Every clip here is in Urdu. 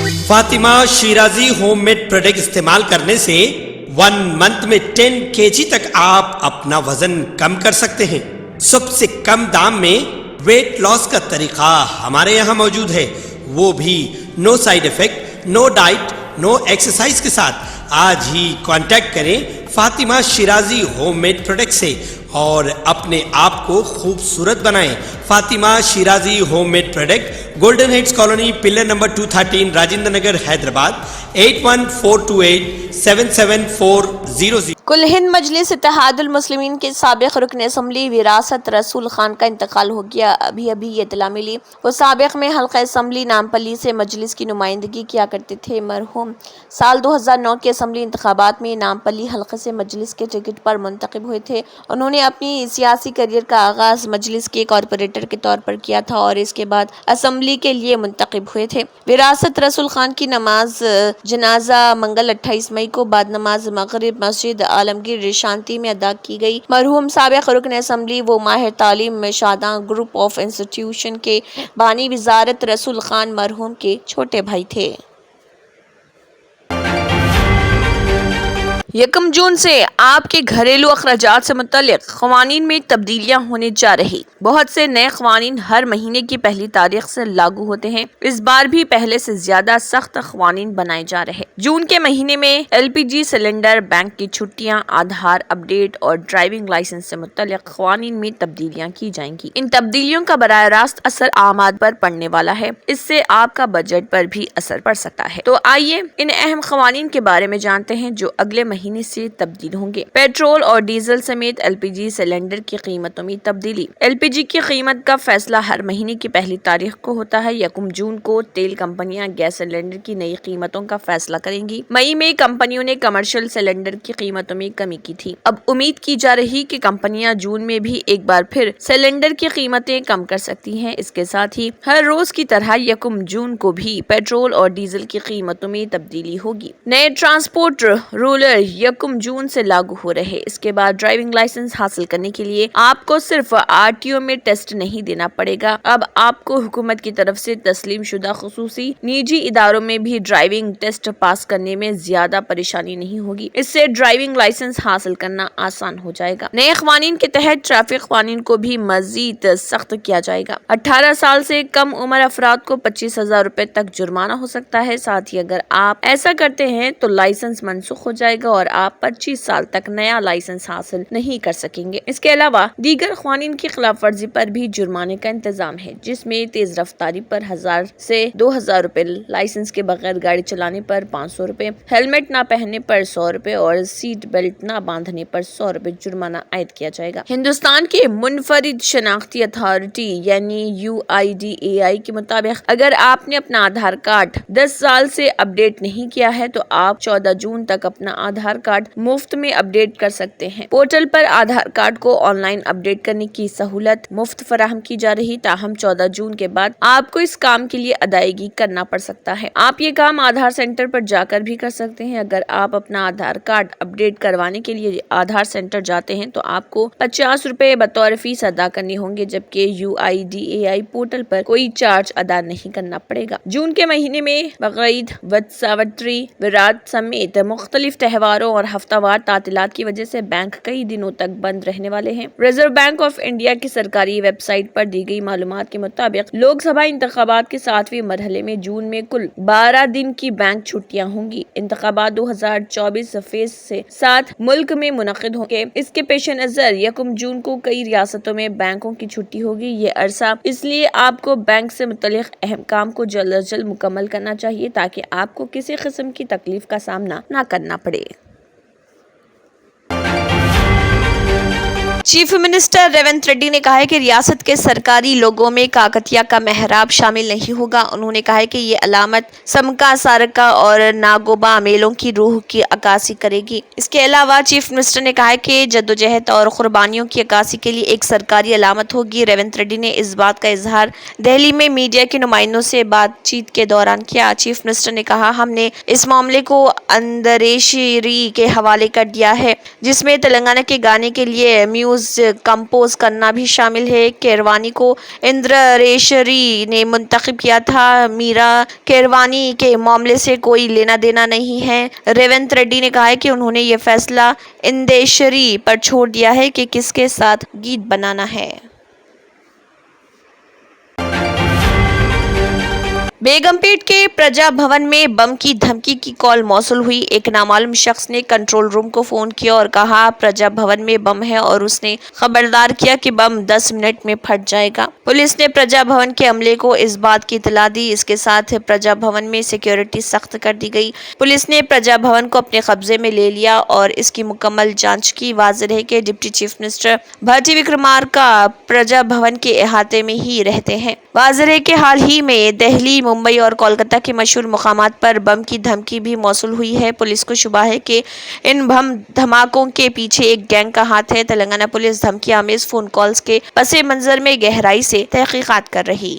Fatima Shirazi homemade product استعمال کرنے سے 1 منتھ میں 10 kg تک آپ اپنا وزن کم کر سکتے ہیں۔ سب سے کم دام میں ویٹ لاس کا طریقہ ہمارے یہاں موجود ہے، وہ بھی no side effect, no diet, no exercise کے ساتھ۔ آج ہی کانٹیکٹ کریں Fatima Shirazi homemade product سے اور اپنے آپ کو خوبصورت بنائیں۔ Fatima Shirazi homemade product, golden heights colony, pillar number 213، Rajendra Nagar, Hyderabad, 8142877400۔ کل ہند مجلس اتحاد المسلمین کے سابق رکن اسمبلی وراثت رسول خان کا انتقال ہو گیا۔ ابھی یہ اطلاع ملی۔ وہ سابق میں حلقہ اسمبلی نامپلی سے مجلس کی نمائندگی کیا کرتے تھے۔ مرحوم سال 2009 کے اسمبلی انتخابات میں نامپلی حلقے سے مجلس کے ٹکٹ پر منتخب ہوئے تھے۔ انہوں نے اپنی سیاسی کیریئر کا آغاز مجلس کے کارپوریٹر کے طور پر کیا تھا اور اس کے بعد اسمبلی کے لیے منتخب ہوئے تھے۔ وراثت رسول خان کی نماز جنازہ منگل 28 مئی کو بعد نماز مغرب مسجد عالمگیر شانتی میں ادا کی گئی۔ مرحوم سابق رکن اسمبلی و ماہر تعلیم شاداں گروپ آف انسٹیٹیوشن کے بانی وزارت رسول خان مرحوم کے چھوٹے بھائی تھے۔ 1 جون سے آپ کے گھریلو اخراجات سے متعلق قوانین میں تبدیلیاں ہونے جا رہی۔ بہت سے نئے قوانین ہر مہینے کی پہلی تاریخ سے لاگو ہوتے ہیں۔ اس بار بھی پہلے سے زیادہ سخت قوانین بنائے جا رہے۔ جون کے مہینے میں LPG سلنڈر، بینک کی چھٹیاں، آدھار اپ ڈیٹ اور ڈرائیونگ لائسنس سے متعلق قوانین میں تبدیلیاں کی جائیں گی۔ ان تبدیلیوں کا براہ راست اثر عام آدمی پر پڑنے والا ہے۔ اس سے آپ کا بجٹ پر بھی اثر پڑ سکتا ہے۔ تو آئیے ان اہم قوانین کے بارے میں جانتے ہیں جو اگلے مہینے سے تبدیل ہوں گے۔ پیٹرول اور ڈیزل سمیت LPG سلنڈر کی قیمتوں میں تبدیلی۔ LPG کی قیمت کا فیصلہ ہر مہینے کی پہلی تاریخ کو ہوتا ہے۔ 1 جون کو تیل کمپنیاں گیس سلنڈر کی نئی قیمتوں کا فیصلہ کریں گی۔ مئی میں کمپنیوں نے کمرشل سلنڈر کی قیمتوں میں کمی کی تھی۔ اب امید کی جا رہی کہ کمپنیاں جون میں بھی ایک بار پھر سلنڈر کی قیمتیں کم کر سکتی ہیں۔ اس کے ساتھ ہی ہر روز کی طرح 1 جون کو بھی پیٹرول اور ڈیزل کی قیمتوں میں تبدیلی ہوگی۔ نئے ٹرانسپورٹ رولر 1 جون سے لاگو ہو رہے۔ اس کے بعد ڈرائیونگ لائسنس حاصل کرنے کے لیے آپ کو صرف RTO میں ٹیسٹ نہیں دینا پڑے گا۔ اب آپ کو حکومت کی طرف سے تسلیم شدہ خصوصی نجی اداروں میں بھی ڈرائیونگ ٹیسٹ پاس کرنے میں زیادہ پریشانی نہیں ہوگی۔ اس سے ڈرائیونگ لائسنس حاصل کرنا آسان ہو جائے گا۔ نئے قوانین کے تحت ٹریفک قوانین کو بھی مزید سخت کیا جائے گا۔ 18 سال سے کم عمر افراد کو 25,000 روپے تک جرمانہ ہو سکتا ہے۔ ساتھ ہی اگر آپ ایسا کرتے ہیں تو لائسنس منسوخ ہو جائے گا اور آپ 25 سال تک نیا لائسنس حاصل نہیں کر سکیں گے۔ اس کے علاوہ دیگر قوانین کی خلاف ورزی پر بھی جرمانے کا انتظام ہے، جس میں تیز رفتاری پر 1,000 سے 2,000 روپے، لائسنس کے بغیر گاڑی چلانے پر 500 روپے، ہیلمٹ نہ پہننے پر 100 روپے اور سیٹ بیلٹ نہ باندھنے پر 100 روپے جرمانہ عائد کیا جائے گا۔ ہندوستان کے منفرد شناختی اتھارٹی یعنی UIDAI کے مطابق اگر آپ نے اپنا آدھار کارڈ 10 سال سے اپ ڈیٹ نہیں کیا ہے تو آپ 14 جون تک اپنا آدھار کارڈ مفت میں اپ ڈیٹ کر سکتے ہیں۔ پورٹل پر آدھار کارڈ کو آن لائن اپ ڈیٹ کرنے کی سہولت مفت فراہم کی جا رہی، تاہم 14 جون کے بعد آپ کو اس کام کے لیے ادائیگی کرنا پڑ سکتا ہے۔ آپ یہ کام آدھار سینٹر پر جا کر بھی کر سکتے ہیں۔ اگر آپ اپنا آدھار کارڈ اپ ڈیٹ کروانے کے لیے آدھار سینٹر جاتے ہیں تو آپ کو 50 روپے بطور فیس ادا کرنے ہوں گے، جبکہ UIDAI پورٹل پر کوئی چارج ادا نہیں کرنا پڑے گا۔ جون کے مہینے میں بقرعید، وٹ ساوتری، ورات سمیت مختلف تہواروں اور ہفتہ وار تعطیلات کی وجہ سے بینک کئی دنوں تک بند رہنے والے ہیں۔ ریزرو بینک آف انڈیا کی سرکاری ویب سائٹ پر دی گئی معلومات کے مطابق لوک سبھا انتخابات کے 7ویں مرحلے میں جون میں کل 12 دن کی بینک چھٹیاں ہوں گی۔ انتخابات 2024 فیز سے 7 ملک میں منعقد ہوں گے۔ اس کے پیش نظر 1 جون کو کئی ریاستوں میں بینکوں کی چھٹی ہوگی۔ یہ عرصہ اس لیے آپ کو بینک سے متعلق اہم کام کو جلد از جلد مکمل کرنا چاہیے تاکہ آپ کو کسی قسم کی تکلیف کا سامنا نہ کرنا پڑے۔ چیف منسٹر ریونت ریڈی نے کہا ہے کہ ریاست کے سرکاری لوگوں میں کاکتیہ کا محراب شامل نہیں ہوگا۔ انہوں نے کہا ہے کہ یہ علامت سمکا سارکا اور ناگوبا میلوں کی روح کی عکاسی کرے گی۔ اس کے علاوہ چیف منسٹر نے کہا ہے کہ جدوجہد اور قربانیوں کی عکاسی کے لیے ایک سرکاری علامت ہوگی۔ ریونت ریڈی نے اس بات کا اظہار دہلی میں میڈیا کے نمائندوں سے بات چیت کے دوران کیا۔ چیف منسٹر نے کہا، ہم نے اس معاملے کو اندریشری کے حوالے کر دیا ہے، جس میں تلنگانہ کے گانے کے لیے میوزک نیوز کمپوز کرنا بھی شامل ہے۔ کیروانی کو اندریشری نے منتخب کیا تھا۔ میرا کیروانی کے معاملے سے کوئی لینا دینا نہیں ہے۔ ریونت ریڈی نے کہا کہ انہوں نے یہ فیصلہ اندریشری پر چھوڑ دیا ہے کہ کس کے ساتھ گیت بنانا ہے۔ بیگم پیٹ کے پرجا بھون میں بم کی دھمکی کی کال موصول ہوئی۔ ایک نامعلوم شخص نے کنٹرول روم کو فون کیا اور کہا پرجا بھون میں بم ہے اور اس نے خبردار کیا کہ بم 10 منٹ میں پھٹ جائے گا۔ پولیس نے پرجا بھون کے عملے کو اس بات کی اطلاع دی۔ اس کے ساتھ پرجا بھون میں سیکیورٹی سخت کر دی گئی۔ پولیس نے پرجا بھون کو اپنے قبضے میں لے لیا اور اس کی مکمل جانچ کی۔ واضح ہے کہ ڈپٹی چیف منسٹر بھارتی وکرمارکا پرجا بھون کے احاطے میں ہی رہتے ہیں۔ واضح ہے کہ حال ہی میں دہلی، ممبئی اور کولکتہ کے مشہور مقامات پر بم کی دھمکی بھی موصول ہوئی ہے۔ پولیس کو شبہ ہے کہ ان بم دھماکوں کے پیچھے ایک گینگ کا ہاتھ ہے۔ تلنگانہ پولیس دھمکی آمیز فون کالز کے پس منظر میں گہرائی سے تحقیقات کر رہی۔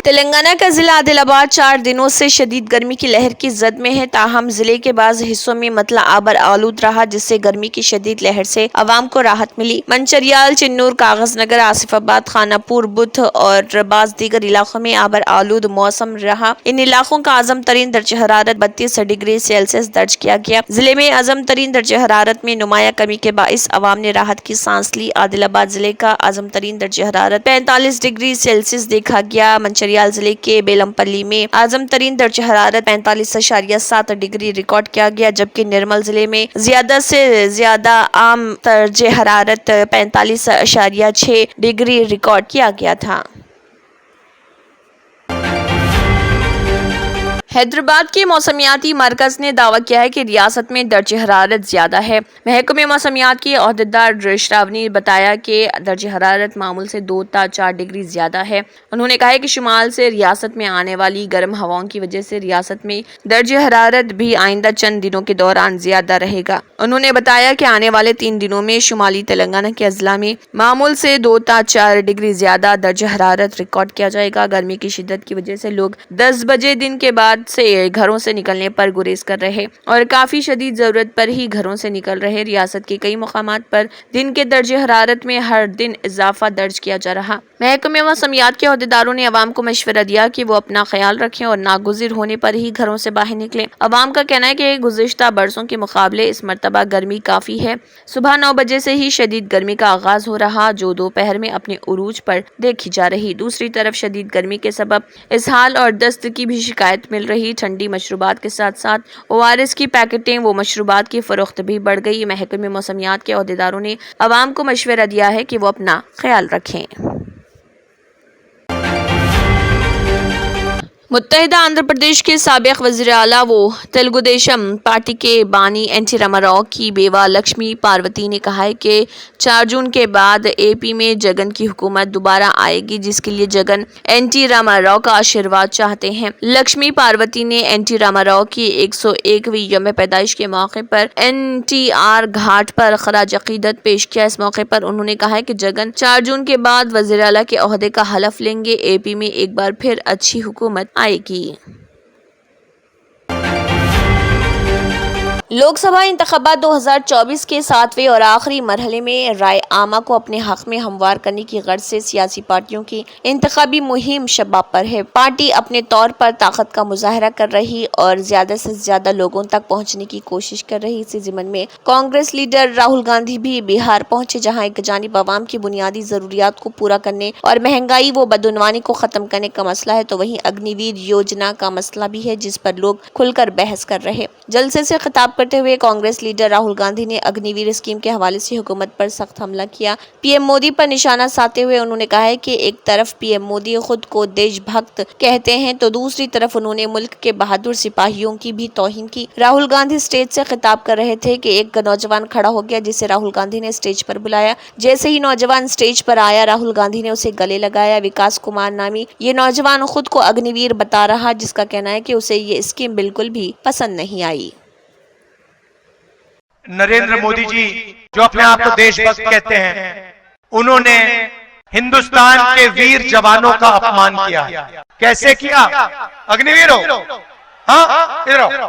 تلنگانہ کا ضلع عادل آباد 4 دنوں سے شدید گرمی کی لہر کی زد میں ہے، تاہم ضلع کے بعض حصوں میں مطلع آبر آلود رہا، جس سے گرمی کی شدید لہر سے عوام کو راحت ملی۔ منچریال، چنور، کاغذ نگر، آصف آباد، خانہ پور، بدھ اور بعض دیگر علاقوں میں آبر آلود موسم رہا۔ ان علاقوں کا اعظم ترین درجہ حرارت 32 ڈگری سیلسیس درج کیا گیا۔ ضلع میں اعظم ترین درجہ حرارت میں نمایاں کمی کے باعث عوام نے راحت کی سانس لی۔ عادل آباد ضلع کا اعظم ترین درجہ حرارت 45 ڈگری سیلسیس دیکھا گیا۔ منچریال ضلع کے بیلم پلی میں اعظم ترین درجہ حرارت 45.7 ڈگری ریکارڈ کیا گیا، جبکہ نرمل ضلع میں زیادہ سے زیادہ عام درجہ حرارت 45.6 ڈگری ریکارڈ کیا گیا تھا۔ حیدرآباد کے موسمیاتی مرکز نے دعویٰ کیا ہے کہ ریاست میں درجہ حرارت زیادہ ہے۔ محکمہ موسمیات کے عہدیدار شراونی نے بتایا کہ درجہ حرارت معمول سے 2 تا 4 ڈگری زیادہ ہے۔ انہوں نے کہا کہ شمال سے ریاست میں آنے والی گرم ہواؤں کی وجہ سے ریاست میں درجہ حرارت بھی آئندہ چند دنوں کے دوران زیادہ رہے گا۔ انہوں نے بتایا کہ آنے والے 3 دنوں میں شمالی تلنگانہ کے اضلاع میں معمول سے 2 تا 4 ڈگری زیادہ درجہ حرارت ریکارڈ کیا جائے گا۔ گرمی کی شدت کی وجہ سے لوگ 10 بجے دن کے بعد سے گھروں سے نکلنے پر گریز کر رہے اور کافی شدید ضرورت پر ہی گھروں سے نکل رہے۔ ریاست کے کئی مقامات پر دن کے درجہ حرارت میں ہر دن اضافہ درج کیا جا رہا۔ محکمہ موسمیات کے عہدیداروں نے عوام کو مشورہ دیا کہ وہ اپنا خیال رکھیں اور ناگزیر ہونے پر ہی گھروں سے باہر نکلیں۔ عوام کا کہنا ہے کہ گزشتہ برسوں کے مقابلے اس مرتبہ گرمی کافی ہے۔ صبح 9 بجے سے ہی شدید گرمی کا آغاز ہو رہا، جو دوپہر میں اپنے عروج پر دیکھی جا رہی۔ دوسری طرف شدید گرمی کے سبب اسہال اور دست کی بھی شکایت مل رہی۔ ٹھنڈی مشروبات کے ساتھ ساتھ ORS کی پیکٹیں و مشروبات کی فروخت بھی بڑھ گئی۔ محکمہ موسمیات کے عہدیداروں نے عوام کو مشورہ دیا ہے کہ وہ اپنا خیال رکھیں۔ متحدہ آندھرا پردیش کے سابق وزیر اعلیٰ و تلگو دیشم پارٹی کے بانی این ٹی راما راؤ کی بیوہ لکشمی پاروتی نے کہا ہے کہ 4 جون کے بعد AP میں جگن کی حکومت دوبارہ آئے گی، جس کے لیے جگن این ٹی راما راؤ کا آشیرواد چاہتے ہیں۔ لکشمی پاروتی نے این ٹی راما راؤ کی 101ویں یوم پیدائش کے موقع پر NTR گھاٹ پر خراج عقیدت پیش کیا۔ اس موقع پر انہوں نے کہا کہ جگن 4 جون کے بعد وزیر اعلیٰ کے عہدے کا حلف لیں گے۔ AP میں ایک بار پھر اچھی حکومت آئے گی۔ لوک سبھا انتخابات 2024 کے 7ویں اور آخری مرحلے میں رائے عامہ کو اپنے حق میں ہموار کرنے کی غرض سے سیاسی پارٹیوں کی انتخابی مہم شباب پر ہے۔ پارٹی اپنے طور پر طاقت کا مظاہرہ کر رہی اور زیادہ سے زیادہ لوگوں تک پہنچنے کی کوشش کر رہی۔ اسی ضمن میں کانگریس لیڈر راہل گاندھی بھی بہار پہنچے، جہاں ایک جانب عوام کی بنیادی ضروریات کو پورا کرنے اور مہنگائی و بدعنوانی کو ختم کرنے کا مسئلہ ہے، تو وہیں اگنی ویر یوجنا کا مسئلہ بھی ہے، جس پر لوگ کھل کر بحث کر رہے۔ جلسے سے خطاب کرتے ہوئے کانگریس لیڈر راہل گاندھی نے اگنی ویر اسکیم کے حوالے سے حکومت پر سخت حملہ کیا۔ PM مودی پر نشانہ سادھتے ہوئے انہوں نے کہا ہے کہ ایک طرف PM مودی خود کو دیش بھکت کہتے ہیں تو دوسری طرف انہوں نے ملک کے بہادر سپاہیوں کی بھی توہین کی۔ راہل گاندھی اسٹیج سے خطاب کر رہے تھے کہ ایک نوجوان کھڑا ہو گیا، جسے راہل گاندھی نے اسٹیج پر بلایا۔ جیسے ہی نوجوان اسٹیج پر آیا، راہل گاندھی نے اسے گلے لگایا۔ وکاس کمار نامی یہ نوجوان خود کو اگنی ویر بتا رہا، جس کا کہنا ہے کہ اسے یہ اسکیم بالکل بھی پسند نہیں آئی۔ نریندر مودی جی جو اپنے آپ کو دیش بھکت کہتے ہیں، انہوں نے ہندوستان کے ویر جوانوں کا اپمان کیا۔ کیسے کیا؟ اگنی ویر ہو، ہاں ادھر آؤ،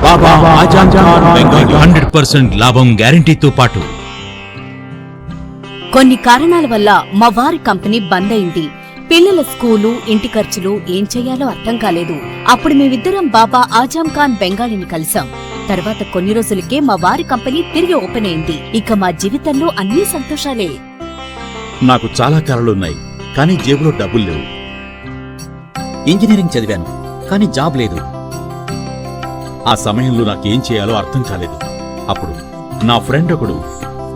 బాబా ఆజం ఖాన్ బెంగాలీ 100% లాభం గ్యారంటీతో పాటు కొన్ని కారణాల వల్ల మా వారి కంపెనీ బంద్ అయింది. పిల్లల స్కూలు, ఇంటి ఖర్చులు ఏం చెయ్యాలో అర్థం కాలేదు. అప్పుడు మేమిద్దరం బాబా ఆజం ఖాన్ బెంగాలీని కలిసాం. తర్వాత కొన్ని రోజులకే మా వారి కంపెనీ తిరిగి ఓపెన్ అయింది. ఇక మా జీవితంలో అన్ని సంతోషాలే. నాకు చాలా కలలున్నాయి, కానీ జేబులో డబ్బులు లేవు. ఇంజనీరింగ్ చదివాను, కానీ జాబ్ లేదు. ఆ సమయంలో నాకేం చేయాలో అర్థం కాలేదు. అప్పుడు నా ఫ్రెండ్ ఒకడు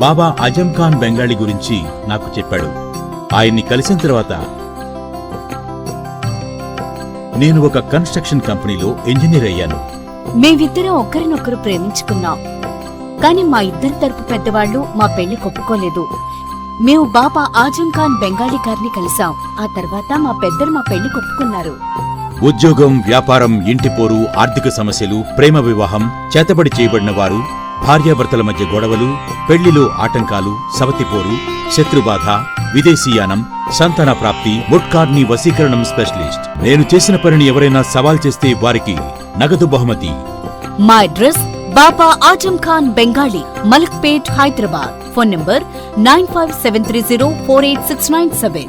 బాబా ఆజం ఖాన్ బెంగాలీ గురించి నాకు చెప్పాడు. ఆయన్ని కలిసిన తర్వాత నేను ఒక కన్స్ట్రక్షన్ కంపెనీలో ఇంజనీర్ అయ్యాను. మేమిద్దరం ఒకరినొకరు ప్రేమించుకున్నాం. కాని మా ఇద్దరి తరపు పెద్దవాళ్లు మా పెళ్లి ఒప్పుకోలేదు. మేము బాబా ఆజం ఖాన్ బెంగాలీ గారిని కలిసాం. ఆ తర్వాత మా పెద్దలు మా పెళ్లి ఒప్పుకున్నారు. ఉద్యోగం, వ్యాపారం, ఇంటిపోరు, ఆర్థిక సమస్యలు, ప్రేమ వివాహం, చేతబడి చేయబడిన వారు, భార్యాభర్తల మధ్య గొడవలు, పెళ్లిలో ఆటంకాలు, సవతిపోరు, శత్రుబాధ, విదేశీయానం, సంతాన ప్రాప్తి, ముట్కార్ని వశీకరణం స్పెషలిస్ట్. నేను చేసిన పనిని ఎవరైనా సవాల్ చేస్తే వారికి నగదు బహుమతి. మా address Baba Azam Khan Bengali, Malakpet, Hyderabad. Phone number 9573048697.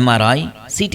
MRI, CT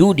2D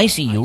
ICU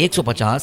150,